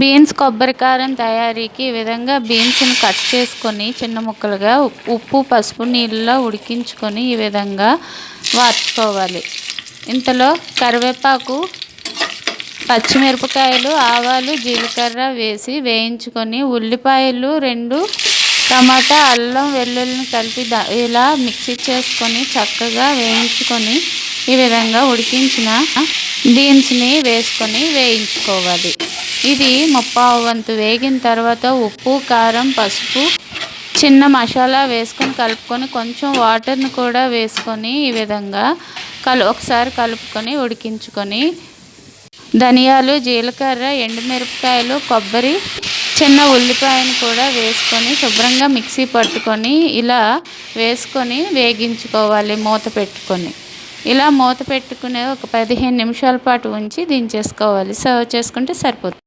Beans కొబ్బరి కారం తయారీకి ఈ విధంగా బీన్స్ని కట్ చేసుకొని చిన్న ముక్కలుగా ఉప్పు పసుపు నీళ్ళలో ఉడికించుకొని ఈ విధంగా వార్చుకోవాలి. ఇంతలో కరివేపాకు, పచ్చిమిరపకాయలు, ఆవాలు, జీలకర్ర వేసి వేయించుకొని ఉల్లిపాయలు 2, టమాటా, అల్లం వెల్లుల్లిని కలిపి ఇలా మిక్సీ చేసుకొని చక్కగా వేయించుకొని ఈ విధంగా ఉడికించిన బీన్స్ని వేసుకొని వేయించుకోవాలి. ఇది 1/4 వంతు వేగిన తర్వాత ఉప్పు, కారం, పసుపు, చిన్న మసాలా వేసుకొని కలుపుకొని కొంచెం వాటర్ని కూడా వేసుకొని ఈ విధంగా ఒకసారి కలుపుకొని ఉడికించుకొని ధనియాలు, జీలకర్ర, ఎండుమిరపకాయలు, కొబ్బరి, చిన్న ఉల్లిపాయను కూడా వేసుకొని శుభ్రంగా మిక్సీ పట్టుకొని ఇలా వేసుకొని వేగించుకోవాలి మూత పెట్టుకొని. ఇలా మూత పెట్టుకునే ఒక 15 నిమిషాల పాటు ఉంచి దించేసుకోవాలి. సర్వ్ చేసుకుంటే సరిపోతుంది.